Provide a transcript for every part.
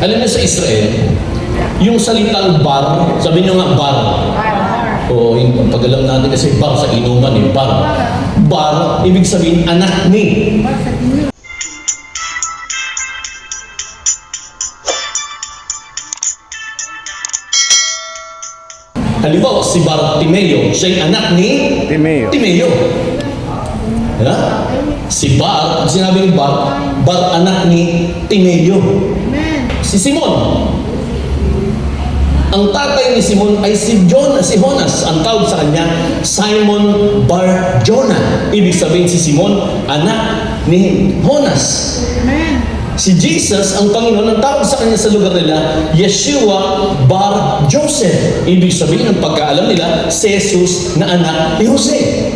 Alam niyo sa Israel, yung salitang bar, sabi niyo nga bar. O pag alam natin kasi bar sa inuman, bar. Bar, ibig sabihin anak ni. Halimbawa, si Bartimeo, siya'y anak ni Timeo. Yeah? Si Bar, pag sinabi ni Bar, Bar anak ni Timeo. Si Simon. Ang tatay ni Simon ay si Jonas. Ang tawag sa kanya, Simon Bar Jonah. Ibig sabihin si Simon, anak ni Jonas. Si Jesus, ang Panginoon, ang tawag sa kanya sa lugar nila, Yeshua Bar Joseph. Ibig sabihin, ang pagkaalam nila, si Jesus na anak ni Jose.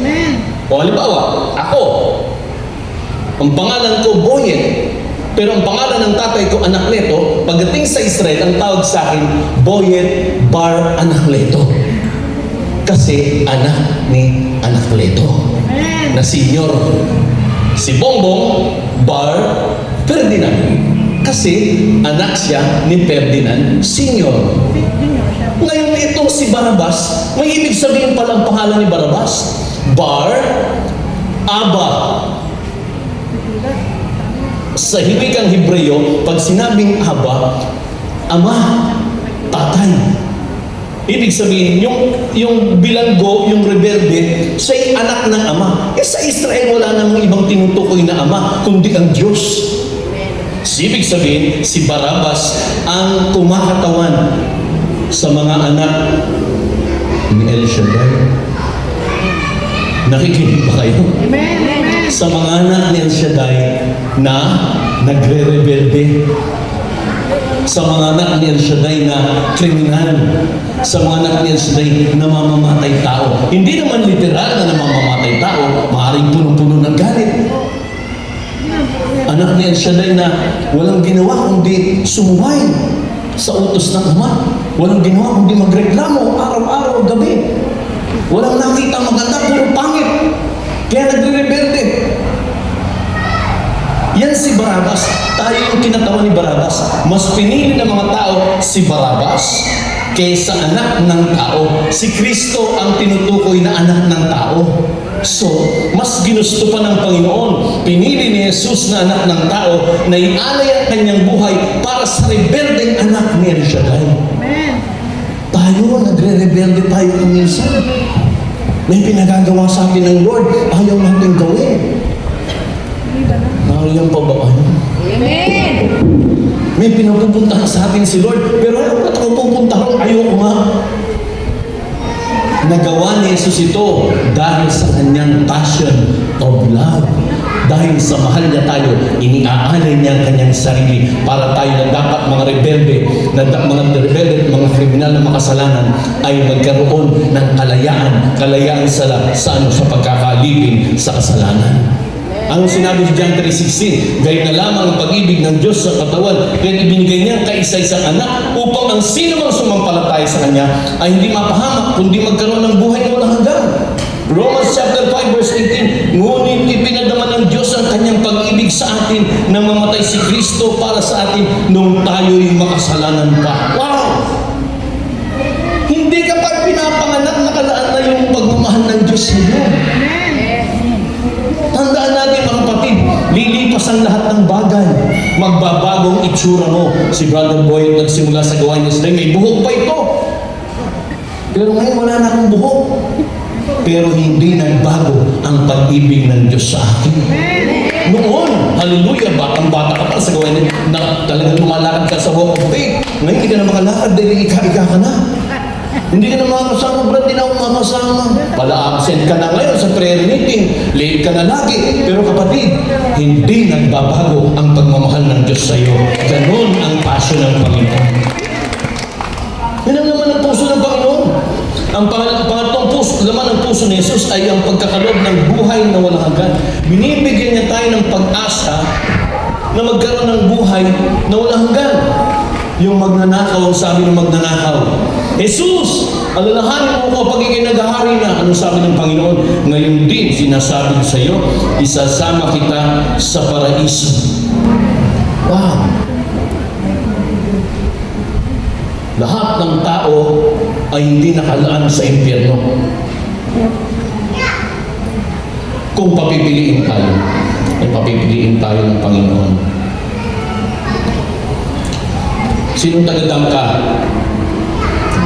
O halimbawa, ako, ang pangalan ko, Boyet. Pero ang pangalan ng tatay ko, Anakleto. Pagdating sa Israel, ang tawag sa akin, Boyet Bar Anakleto. Kasi anak ni Anakleto. Na senior. Si Bongbong Bar Ferdinand. Kasi anak siya ni Ferdinand Senior. Ngayon itong si Barabas, may ibig sabihin palang pangalan ni Barabas. Bar Aba. Sa wikang Hebreo, pag sinabing Aba, ama, tatay. Ibig sabihin, yung bilanggo, yung rebelde, siya'y anak ng ama. Sa Israel, wala namang ibang tinutukoy na ama, kundi ang Diyos. Ibig sabihin, si Barabas ang kumakatawan sa mga anak ni El Shaddai. Nakikinig ba kayo? Amen. Sa mga anak ni El Shaddai na nagre-rebelde. Sa mga anak ni El Shaddai na kriminal. Sa mga anak ni El Shaddai na mamamatay tao. Hindi naman literal na mamamatay tao, maaaring punong-puno ng galit. Anak ni El Shaddai na walang ginawa kundi sumuway sa utos ng ama. Walang ginawa kundi magreklamo araw-araw, gabi. Walang nakita maganda, puro pangit. Kaya nagre-rebelde. Yan si Barabas. Tayo yung kinatawan ni Barabas. Mas pinili ng mga tao si Barabas kaysa anak ng tao. Si Kristo ang tinutukoy na anak ng tao. So, mas ginusto pa ng Panginoon. Pinili ni Jesus na anak ng tao na ialay ang kanyang buhay para sa rebeldeng anak ni El Shaddai. Amen. Tayo, nagre-rebelde tayo kung minsan. May pinagagawa sa atin ng Lord, ayaw natin gawin. Ayaw pa ba kayo? Amen. May pinapupuntahan sa atin si Lord, pero ano ba't ako pupunta ron? Ayoko nga. Nagawa ni Jesus ito dahil sa kanyang passion of love. Dahil sa mahal niya tayo, iniaalay niya ang kanyang sarili para tayo na dapat mga rebelde, mga kriminal na makasalanan ay magkaroon ng kalayaan sa pagkakalipin sa kasalanan. Ang sinabi sa John 3:16, gayun na lamang ang pag-ibig ng Diyos sa katawan, kaya ibinigay niya ang kaisa-isang anak upang ang sino mang sumampalataya sa Kanya ay hindi mapahamak, kundi magkaroon ng buhay na walang hanggan. Romans chapter 5 verse 18, ngunit ipinadama ng Diyos ang Kanyang pag-ibig sa atin na mamatay si Kristo para sa atin nung tayo'y makasalanan pa. Wow! Hindi kapag pinapanganak nakalaan na yung pagmamahal ng Diyos sa iyo. Tandaan natin mga kapatid, lilipas ang lahat ng bagay. Magbabagong itsura mo. Si Brother Boy nagsimula sa gawain niya, may buhok pa ito. Pero ngayon wala na akong buhok. Pero hindi nagbago ang pag-ibig ng Diyos sa akin. Noon, hallelujah, batang bata ka pa sa gawain niya, na talagang lumalakad ka sa walk of faith. Ngayon hindi ka na makalakad dahil ika-ika ka na. Hindi ka na makakasama, Brad, hindi na ako makakasama. Pala-absent ka na ngayon sa prayer meeting. Late ka na lagi. Pero kapatid, hindi nagbabago ang pagmamahal ng Diyos sa iyo. Ganon ang passion ng Panginoon. Yan ang laman ng puso ng Panginoon. Ang pangatlong puso, laman ng puso ni Jesus ay ang pagkakaloob ng buhay na walang hanggan. Binibigyan niya tayo ng pag-asa na magkaroon ng buhay na walang hanggan. Yung magnanakaw, ang sabi ng magnanakaw, Jesus, alalahanin mo ko pag ikay naghahari na. Anong sabi ng Panginoon? Ngayon din, sinasabi sa iyo, isasama kita sa paraiso. Wow! Lahat ng tao ay hindi nakalaan sa impyerno. Kung papipiliin tayo, ay papipiliin tayo ng Panginoon. Sinong tagadangka?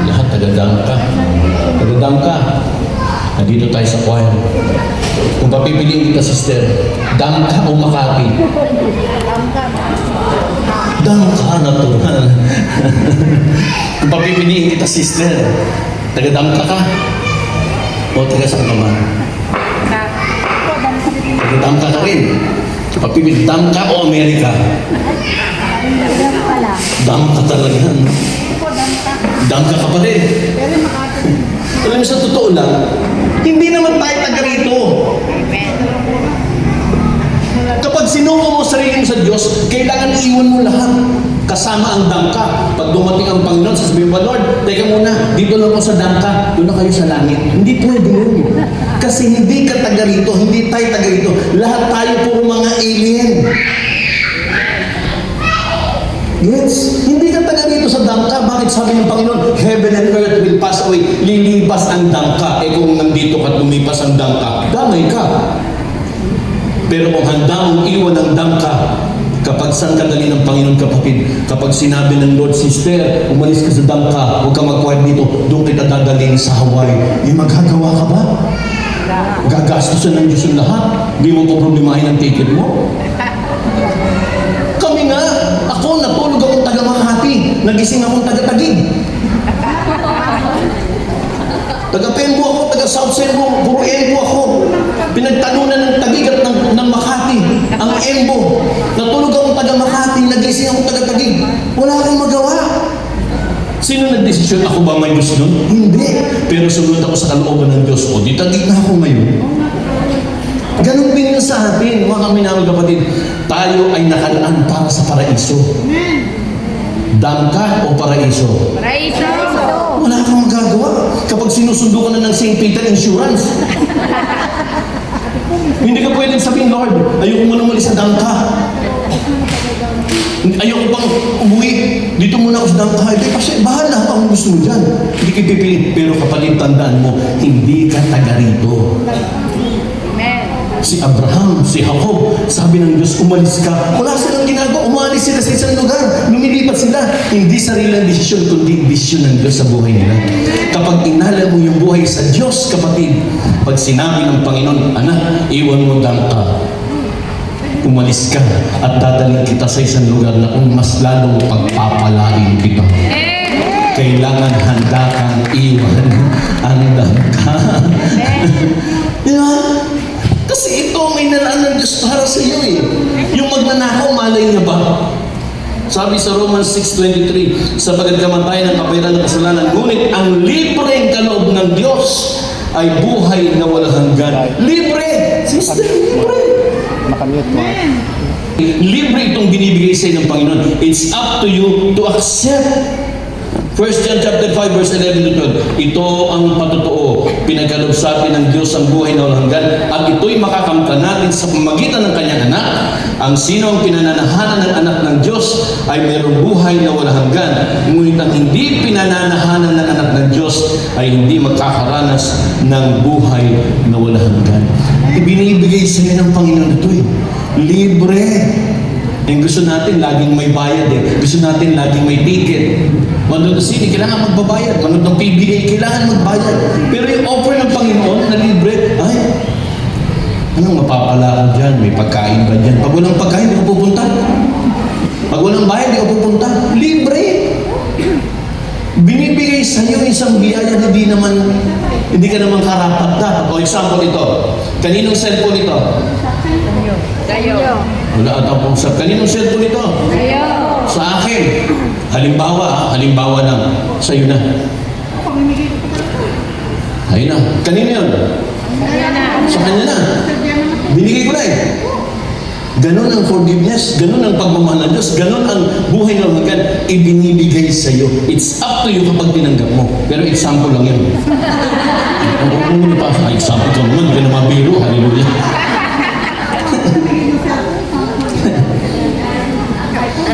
Lahat tagadangka. Tagadangka. Nandito tayo sa choir. Kung papipiliin kita, sister, dangka o Makati? Dangka, natural. Kung papipiliin kita, sister, tagadangka ka? O taga-saan ka man? Tagadangka ka rin. Papipiliin, dangka o Amerika? Dangka talaga. Dangka ka pa rin. Alam mo, sa totoo lang, hindi naman tayo taga rito. Kapag sinuko mo sarili mo sa Diyos, kailangan iwan mo lahat. Kasama ang dangka. Pag dumating ang Panginoon, sasabihin mo, Lord, teka muna, dito lang ako sa dangka, doon na kayo sa langit. Hindi pwede yun. Kasi hindi ka taga rito, hindi tayo taga rito. Lahat tayo puro mga alien. Yes, hindi ka taga dito sa dangka. Bakit sabi ng Panginoon, heaven and earth will pass away. Lilipas ang dangka. Eh kung nandito ka lumipas ang dangka, damay ka. Pero kung handa mong iwan ang dangka, kapag saan ka dali ng Panginoon, kapatid, kapag sinabi ng Lord, sister, umalis ka sa dangka, huwag ka mag-quiet dito, doon kita dadalhin sa Hawaii. Eh magagawa ka ba? Gagastusan ng Diyos yung lahat. Hindi mo po problemahin ang ticket mo. Kami nga, ako natulog akong taga Makati, nagising akong taga Taguig. Taga Pembo ako, taga South Cebu, puro Embo ako. Pinagtalunan ng Taguig at ng Makati, ang Embo. Natulog akong taga Makati, nagising akong taga Taguig. Wala akong magawa. Sino nagdesisyon? Ako ba may Diyos nun? Hindi. Pero sumunod ako sa kalooban ng Diyos. O, di Taguig na ako ngayon. Ganun din yun sa atin, mga kami namin kapatid. Tayo ay nakalaan para sa paraiso. Dangka o paraiso? Paraiso. Wala kang magagawa. Kapag sinusundo ka na ng St. Peter Insurance, hindi ka pwedeng sabihin, Lord, ayoko mo na umalis sa dangka. Ayoko pang umuwi. Dito muna ako sa dangka. Kasi bahala ka kung gusto mo dyan. Hindi ka pipilit. Pero kapatid, tandaan mo, hindi ka taga rito. Si Abraham, si Jacob, sabi ng Diyos, umalis ka. Wala silang ginagawa, umalis sila sa isang lugar. Lumilipat sila. Hindi sarilang desisyon, kundi desisyon ng Diyos sa buhay nila. Kapag inala mo yung buhay sa Diyos, kapatid, pag sinabi ng Panginoon, anak, iwan mo dangka. Umalis ka at dadalhin kita sa isang lugar na kung mas lalong pagpapalain kita. Kailangan handa kang iwan ang dangka. Diba? Kasi ito ang inalaan ng Diyos para sa iyo eh. Yung magnanakaw, malay niya ba? Sabi sa Romans 6:23, sapagat kamatayan ng kapairan ng kasalanan, ngunit ang libreng kaloob ng Diyos ay buhay na walang hanggan. Libre! Sister, libre! Nakamute mo. Libre itong binibigay sa ng Panginoon. It's up to you to accept. 1 John chapter 5 verse 11 to 12. Ito ang patotoo. Pinagkaloob sa atin ng Diyos ang buhay na walang hanggan at ito'y makakamtan natin sa pamagitan ng kanyang anak. Ang sino ang pinananahanan ng anak ng Diyos ay mayroong buhay na walang hanggan. Ngunit ang hindi pinananahanan ng anak ng Diyos ay hindi magkakaranas ng buhay na walang hanggan. Ibinibigay sa iyo ng Panginoon ito eh. Libre. Yung gusto natin, laging may bayad eh. Gusto natin, laging may ticket. Manood ng sine, kailangan magbabayad. Manood ng PBA, kailangan magbayad. Pero yung offer ng Panginoon na libre, ay, anong mapapala ka dyan? May pagkain ba dyan? Pag walang pagkain, di ka pupunta. Pag walang bayad, di ka pupunta. Libre. Binibigay sa iyo isang biyaya na hindi ka naman karapat dapat. O example ito, kaninong cellphone ito? Kayo. Wala ata pong sa kaninong cellphone ito? Kayo. Sa akin. Halimbawa lang. Sa'yo na. Ayun na. Kanino yun? Sa kanya na. Binigay ko na eh. Ganon ang forgiveness, ganon ang pagmamahal ng Diyos, ganon ang buhay ng hanggan, ibinibigay sa iyo. It's up to you kapag tinanggap mo. Pero example lang yun. Example ka naman, hindi ka na mabiro. Hallelujah.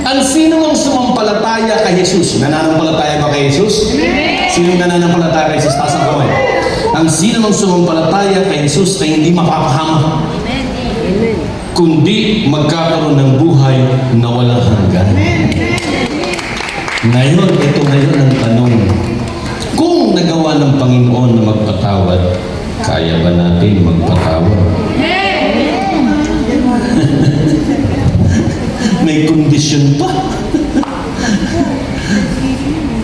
Ang sino mang sumampalataya kay Jesus, nananampalataya ba kay Jesus? Sino nananampalataya kay Jesus? Taas ang kamay. Ang sino mang sumampalataya kay Jesus ay hindi mapapahama, kundi magkakaroon ng buhay na walang hanggan. Ngayon, ito ngayon ang tanong. Kung nagawa ng Panginoon na magpatawad, kaya ba natin magpatawad? May kondisyon pa.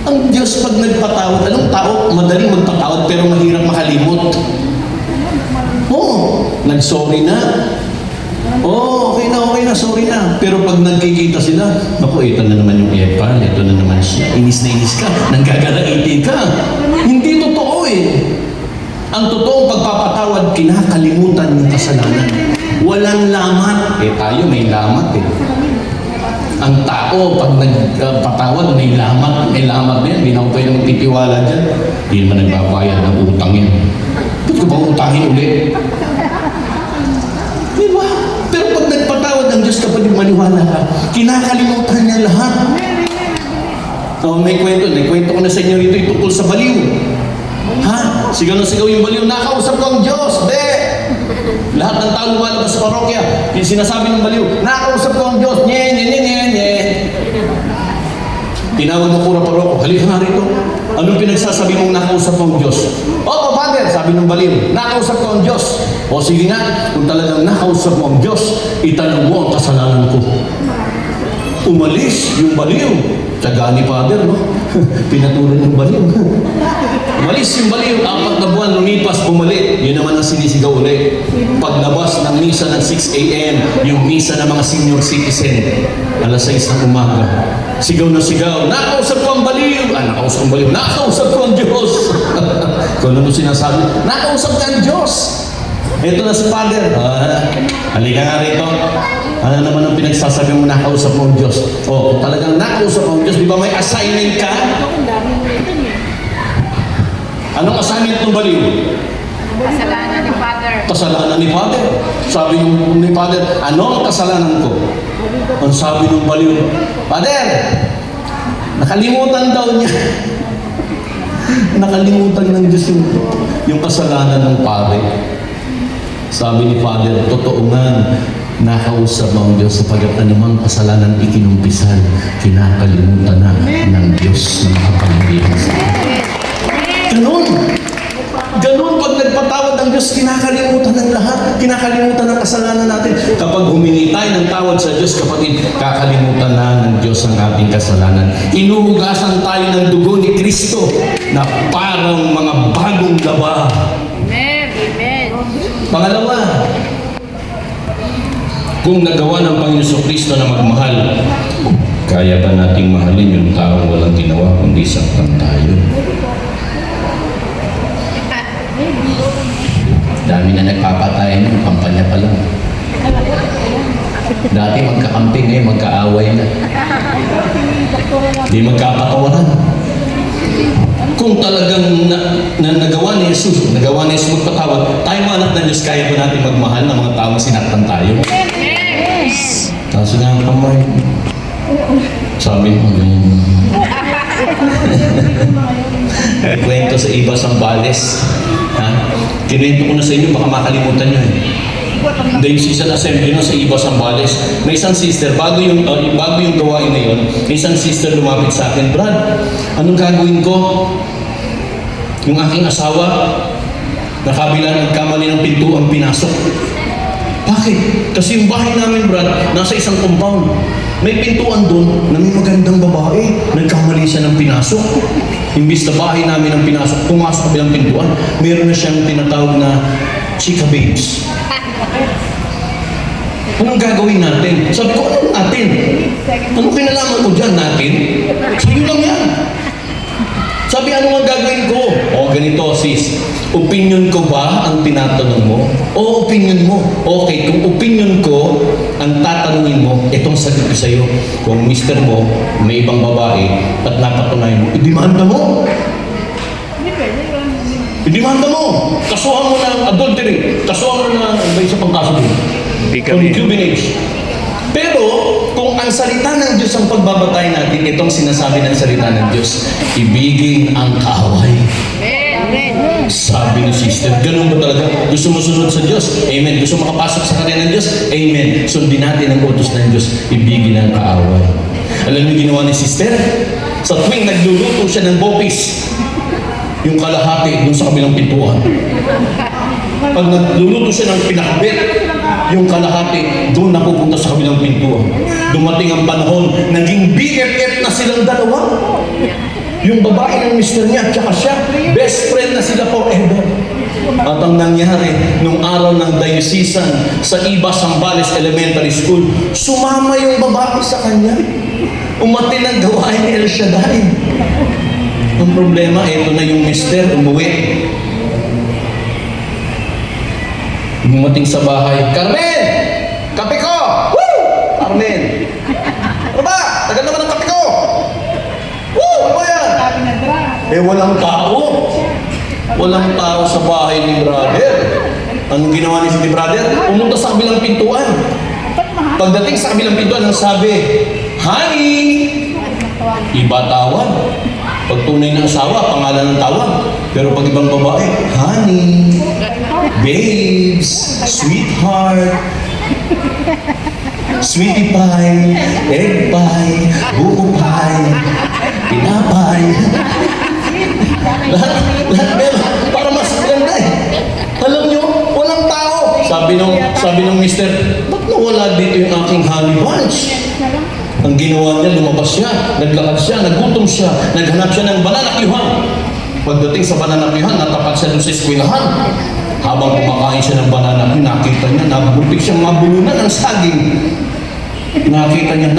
Ang Diyos pag nagpatawad, anong tao madaling magpatawad pero mahirap makalimot? Oo, nag-sorry na. Oo, okay na, sorry na. Pero pag nagkikita sila, naku, ito na naman yung epal, ito na naman siya. Inis na inis ka, nanggagalaiti ka. Hindi totoo eh. Ang totoong pagpapatawad, kinakalimutan yung kasalanan. Walang lamat. Eh tayo may lamat eh. Ang tao, pag nagpatawad, may lamat. May lamat na yan. Hindi na ako pwede magtitiwala dyan. Hindi naman nagbabayad ng utang yan. Ba't ko ba utangin ulit? Diba? Pero pag nagpatawad ng Diyos kapag maniwala ka, kinakalimutan niya lahat. So, may kwento ko na sa inyo rito yung tungkol sa baliw. Ha? Sigaw na sigaw yung baliw, nakausap ko ang Diyos. De! Lahat ng tao lumalabas sa parokya, yung sinasabi ng baliw, nakausap ko ang Diyos. Nye, nye, nye, nye, nye. Tinawag ng kura paroko, halika nga rito. Anong pinagsasabi mong nakausap ko ang Diyos? Oo, Father, sabi ng baliw, nakausap ko ang Diyos. O sige nga, kung talagang nakausap mo ang Diyos, itanong mo ang kasalanan ko. Umalis yung baliw. Tsagaan ni Father, no? Pinatulan yung baliw. Umalis yung baliw, 4 na buwan, lumipas, bumalik. Yun naman ang sinisigaw ulit. Paglabas ng misa ng 6 a.m., yung misa ng mga senior citizen, alas 6 ng umaga. Sigaw na sigaw, nakausap ko ang baliw. Nakausap ang baliw, nakausap ko ang Diyos. Kung ano sinasabi, nakausap ka ang Diyos. Ito na si Father. Halika nga rito. Ano naman ang pinagsasabi mo, nakausap mo ang Diyos? O, talagang nakausap mo ang Diyos. Di ba may assignment ka? Anong assignment ng baliw? Kasalanan ni Father. Kasalanan ni Father. Sabi ni Father, ano ang kasalanan ko? Ang sabi ng baliw, Father, nakalimutan daw niya. Nakalimutan ng Diyos yung kasalanan ng pare. Sabi ni Father, totoo nga, nakausap mo ang Diyos sapagat na namang kasalanan ikinumpisan, kinakalimutan na ng Diyos na makapangyarihan sa atin. Ganun pag nagpatawad ng Diyos, kinakalimutan ng lahat, kinakalimutan ng kasalanan natin. Kapag humingi tayo ng tawad sa Diyos, kapatid, kakalimutan na ng Diyos ang ating kasalanan. Inuhugasan tayo ng dugo ni Kristo na parang mga bagong laba. Pangalawa, kung nagawa ng Panginoon Kristo na magmahal, kaya ba nating mahalin yung taong walang ginawa kundi saktan tayo? Dami na nagpapatay ng kampanya pa lang. Dati magkakampi, ngayon magkaaway na. Di magkapatawaran. Kung talagang nagawa ni Jesus magpatawad, tayo mga anak ng Diyos, kaya ba natin magmahal ng mga taong sinaktan tayo? Taas na ang kamay. Sabi mo, ganyan. Kwento sa iba Sambales. Ha? Kinento ko na sa inyo, baka makalimutan nyo eh. Yung season assembly no, sa iba Sambales. May isang sister, bago yung gawain na yun, may isang sister lumapit sa akin, Brad, anong gagawin ko? Yung aking asawa, nakabila nagkamali ng pinto ang pinasok. Bakit? Kasi yung bahay namin, Brad, nasa isang compound. May pintuan doon na may magandang babae. Nagkamali siya ng pinasok. Imbis na bahay namin ang pinasok, pumasok ka bilang pintuan, meron na siyang tinatawag na chika babes. Anong gagawin natin? Sabi ko, ano natin? Anong kinalaman ko dyan natin? Sa'yo lang yan. Sabi, ano ang gagawin ko? O, ganito sis. Opinion ko ba ang tinatanong mo? O opinion mo? Okay, kung opinion ko ang tatanungin mo, itong sagot ko sa'yo. Kung mister mo, may ibang babae, at napatunayan mo, idimanda mo. Idimanda mo. Kasuhan mo ng adultery. Kasuhan mo ng isa pang kaso din. Concubinage. Pero, kung ang Ang salita ng Diyos ang pagbabatay natin. Itong sinasabi ng salita ng Diyos. Ibigin ang kaaway. Sabi ni sister, ganun ba talaga? Gusto mo sunod sa Diyos? Amen. Gusto makapasok sa kanya ng Diyos? Amen. Sundin natin ang utos ng Diyos. Ibigin ang kaaway. Alam niyo ginawa ni sister? Sa tuwing nagluluto siya ng bopis, yung kalahati dun sa kabilang pintuan. Pag nagluluto siya ng pinakabit, yung kalahati doon napupunta sa kabilang pintuan. Dumating ang panahon, naging BFF na silang dalawa. Yung babae ng mister niya at saka siya, best friend na sila forever. At ang nangyari, nung araw ng diocesan sa Iba Sambales Elementary School, sumama yung babae sa kanya. Umatin ang gawain ni El Shaddai. Ang problema, eto na yung mister, umuwi. Dumating sa bahay, Carmen! Kape ko! Woo! Carmen! Ano ba? Tagal naman ang kape ko! Woo! Ano ba yan? Eh, walang tao. Walang tao sa bahay ni brother. Anong ginawa ni brother? Pumunta sa kabilang pintuan. Pagdating sa kabilang pintuan, ang sabi, Honey! Iba tawag. Pag tunay ng asawa, pangalan ng tawag. Pero pag ibang babae, Honey, Babes, Sweetheart, Sweetie Pie, Egg Pie, Buko Pie, Pinapay. lahat meron. Para mas ganda eh. Alam nyo, walang tao. Sabi nung mister, ba't nawala dito yung aking honey bunch? Ang ginawa niya, lumabas siya, naglakad siya, nagutom siya, naghanap siya ng bananakyuhan. Pagdating sa bananakyuhan, natapat siya doon sa eskwelahan. Habang kumakain siya ng bananakyuhan, nakita niya, nabupik siyang mabulunan ng saging. Nakita niya,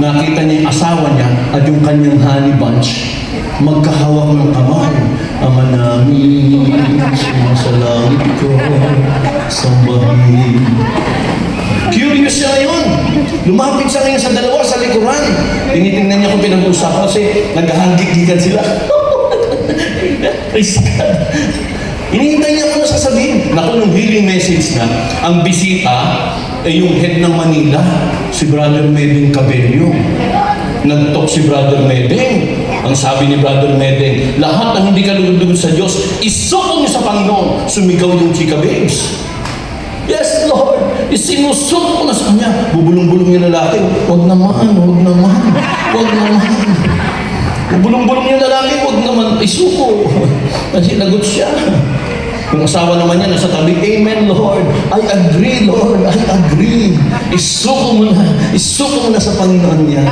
nakita niya yung asawa niya at yung kanyang honey bunch. Magkahawak ng kamay. Ama namin, sumasalangit ko, sambahin. Curious siya ngayon. Lumapit siya ngayon sa dalawa sa likuran. Tinitingnan niya kung pinag-uusapan kasi naghahagik-gikan sila. Praise God. Hinihintay niya kung ano sasabihin. Naku, nung healing message na, ang bisita ay yung head ng Manila, si Brother Medeng Cabello. Nag-talk si Brother Medeng. Ang sabi ni Brother Medeng, lahat ng hindi ka lugod-lugod sa Diyos, isuko niyo sa Panginoon. Sumigaw yung chika babes. Yes, Lord. Isinusok ko na sa kanya. Bubulong-bulong yung lalaki. Huwag naman, huwag naman. Huwag naman. Bubulong-bulong yung lalaki. Huwag naman. Isuko. Kasi lagot siya. Yung asawa naman niya nasa tabi, Amen, Lord. I agree, Lord. I agree. Isuko mo na. Isuko mo na sa Panginoon niya.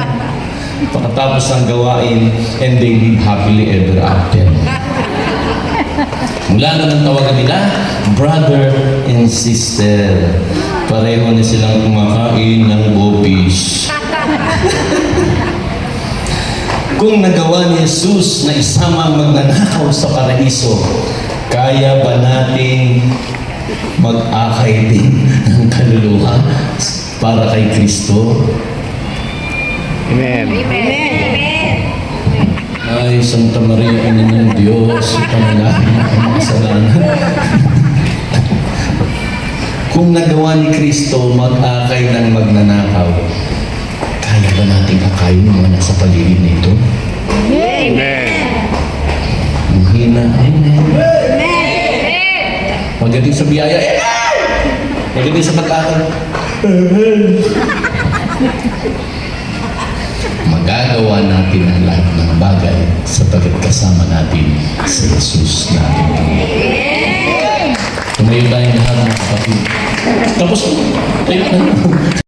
Pagkatapos ng gawain, and they live happily ever after. Mula na ng tawagan nila, brother and sister. Pareho na silang kumakain ng bopis. Kung nagawa ni Jesus na isama ang magnanakaw sa paraiso, kaya ba nating mag-akay din ng kaluluwa para kay Kristo? Amen. Ay, Santa Maria, Ina ng Diyos, ipanalangin ang mga kasalanan. Kung nagawa ni Kristo mag-akay ng magnanakaw, kaya ba nating akayin yung mga nasa paligid nito? Amen. Ang hina, Amen. Pagdating sa biyaya, Amen! Pagdating sa pag-akay, magagawa natin ang lahat ng bagay sapagkat kasama natin si Jesus natin. Tumayo tayong lahat ng kapatid. Tapos, tayo na.